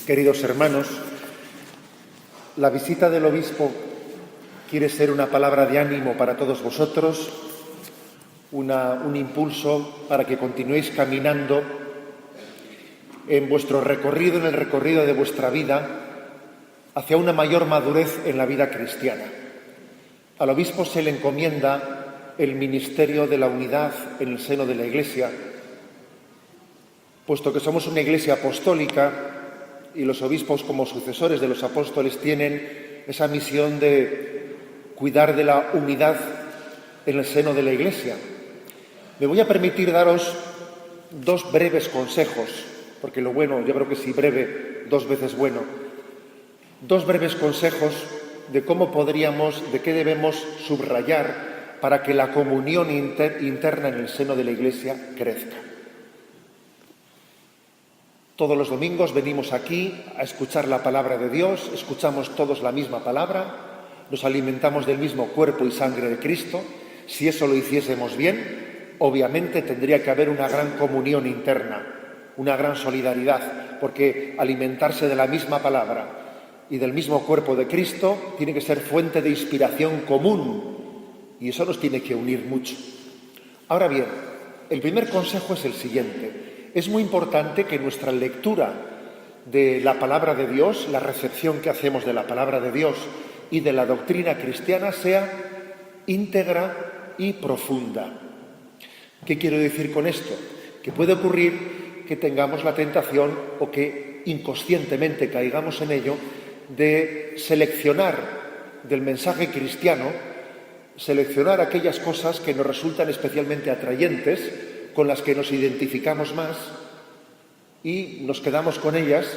Queridos hermanos, la visita del obispo quiere ser una palabra de ánimo para todos vosotros, un impulso para que continuéis caminando en vuestro recorrido, en el recorrido de vuestra vida, hacia una mayor madurez en la vida cristiana. Al obispo se le encomienda el ministerio de la unidad en el seno de la Iglesia, puesto que somos una Iglesia apostólica y los obispos, como sucesores de los apóstoles, tienen esa misión de cuidar de la unidad en el seno de la Iglesia. Me voy a permitir daros dos breves consejos, porque lo bueno, yo creo que si breve, dos veces bueno. Dos breves consejos de cómo podríamos, de qué debemos subrayar para que la comunión interna en el seno de la Iglesia crezca. Todos los domingos venimos aquí a escuchar la palabra de Dios, escuchamos todos la misma palabra, nos alimentamos del mismo cuerpo y sangre de Cristo. Si eso lo hiciésemos bien, obviamente tendría que haber una gran comunión interna, una gran solidaridad, porque alimentarse de la misma palabra y del mismo cuerpo de Cristo tiene que ser fuente de inspiración común, y eso nos tiene que unir mucho. Ahora bien, el primer consejo es el siguiente. Es muy importante que nuestra lectura de la palabra de Dios, la recepción que hacemos de la palabra de Dios y de la doctrina cristiana sea íntegra y profunda. ¿Qué quiero decir con esto? Que puede ocurrir que tengamos la tentación, o que inconscientemente caigamos en ello, de seleccionar del mensaje cristiano, seleccionar aquellas cosas que nos resultan especialmente atrayentes, con las que nos identificamos más y nos quedamos con ellas,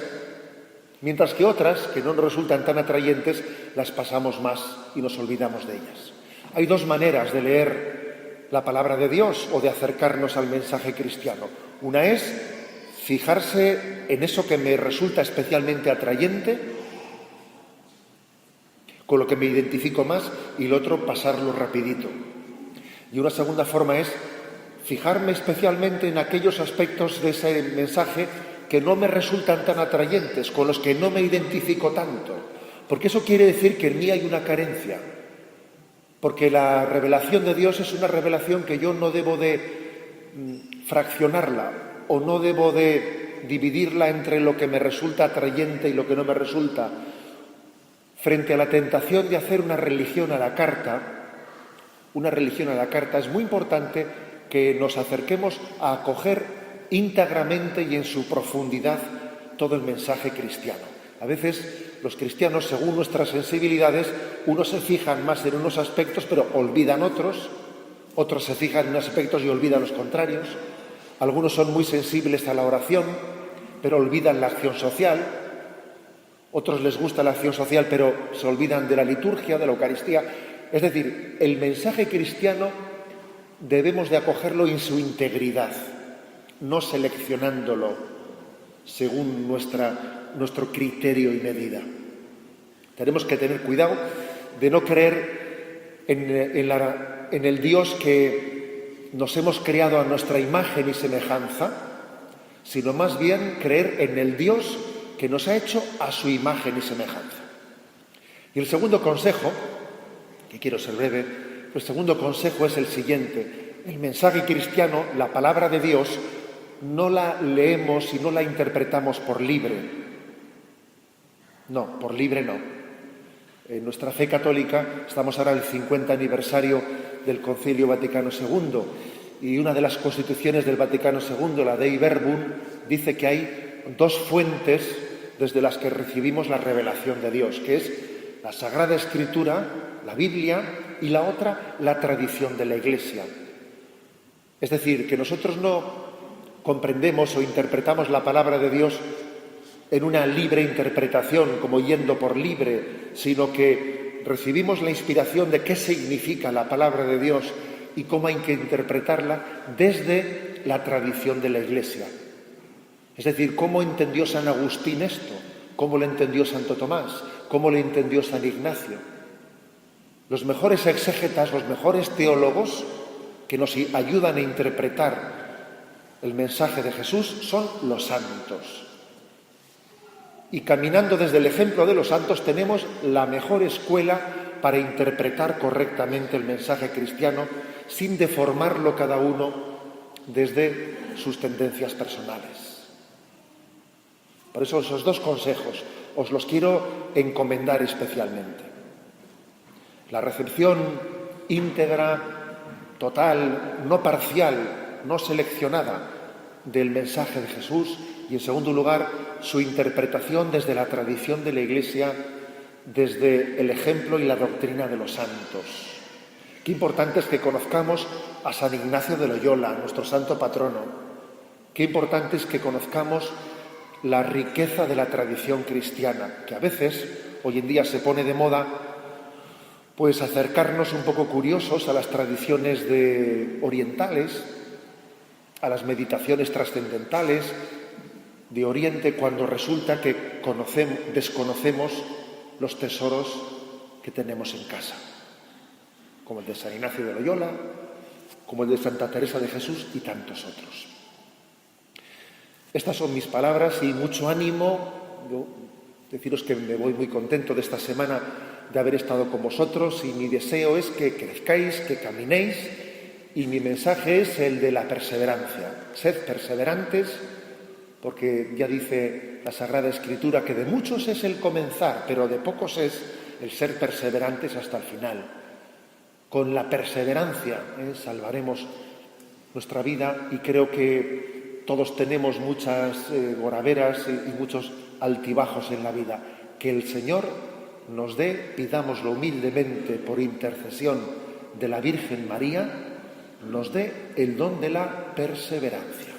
mientras que otras, que no nos resultan tan atrayentes, las pasamos más y nos olvidamos de ellas. Hay dos maneras de leer la palabra de Dios o de acercarnos al mensaje cristiano. Una es fijarse en eso que me resulta especialmente atrayente, con lo que me identifico más, y el otro pasarlo rapidito. Y una segunda forma es fijarme especialmente en aquellos aspectos de ese mensaje que no me resultan tan atrayentes, con los que no me identifico tanto, porque eso quiere decir que en mí hay una carencia, porque la revelación de Dios es una revelación que yo no debo de fraccionarla, o no debo de dividirla entre lo que me resulta atrayente y lo que no me resulta. Frente a la tentación de hacer una religión a la carta, es muy importante que nos acerquemos a acoger íntegramente y en su profundidad todo el mensaje cristiano. A veces los cristianos, según nuestras sensibilidades, unos se fijan más en unos aspectos pero olvidan otros, otros se fijan en aspectos y olvidan los contrarios. Algunos son muy sensibles a la oración, pero olvidan la acción social. Otros les gusta la acción social, pero se olvidan de la liturgia, de la Eucaristía. Es decir, el mensaje cristiano debemos de acogerlo en su integridad, no seleccionándolo según nuestro criterio y medida. Tenemos que tener cuidado de no creer en el Dios que nos hemos creado a nuestra imagen y semejanza, sino más bien creer en el Dios que nos ha hecho a su imagen y semejanza. Y el segundo consejo, que quiero ser breve, el segundo consejo es el siguiente. El mensaje cristiano, la palabra de Dios, no la leemos y no la interpretamos por libre. No, por libre no. En nuestra fe católica estamos ahora en el 50 aniversario del Concilio Vaticano II, y una de las constituciones del Vaticano II, la Dei Verbum, dice que hay dos fuentes desde las que recibimos la revelación de Dios, que es la Sagrada Escritura, la Biblia, y la otra, la tradición de la Iglesia. Es decir, que nosotros no comprendemos o interpretamos la palabra de Dios en una libre interpretación, como yendo por libre, sino que recibimos la inspiración de qué significa la palabra de Dios y cómo hay que interpretarla desde la tradición de la Iglesia. Es decir, cómo entendió San Agustín esto, cómo lo entendió Santo Tomás, cómo lo entendió San Ignacio. Los mejores exégetas, los mejores teólogos que nos ayudan a interpretar el mensaje de Jesús son los santos. Y caminando desde el ejemplo de los santos tenemos la mejor escuela para interpretar correctamente el mensaje cristiano sin deformarlo cada uno desde sus tendencias personales. Por eso esos dos consejos os los quiero encomendar especialmente. La recepción íntegra, total, no parcial, no seleccionada del mensaje de Jesús y, en segundo lugar, su interpretación desde la tradición de la Iglesia, desde el ejemplo y la doctrina de los santos. Qué importante es que conozcamos a San Ignacio de Loyola, nuestro santo patrono. Qué importante es que conozcamos la riqueza de la tradición cristiana, que a veces, hoy en día, se pone de moda, pues acercarnos un poco curiosos a las tradiciones orientales, a las meditaciones trascendentales de Oriente, cuando resulta que desconocemos los tesoros que tenemos en casa, como el de San Ignacio de Loyola, como el de Santa Teresa de Jesús y tantos otros. Estas son mis palabras y mucho ánimo. Yo deciros que me voy muy contento de esta semana de haber estado con vosotros, y mi deseo es que crezcáis, que caminéis, y mi mensaje es el de la perseverancia. Sed perseverantes, porque ya dice la Sagrada Escritura que de muchos es el comenzar, pero de pocos es el ser perseverantes hasta el final. Con la perseverancia salvaremos nuestra vida, y creo que todos tenemos muchas goraveras y muchos altibajos en la vida. Que el Señor nos dé, pidámoslo humildemente por intercesión de la Virgen María, nos dé el don de la perseverancia.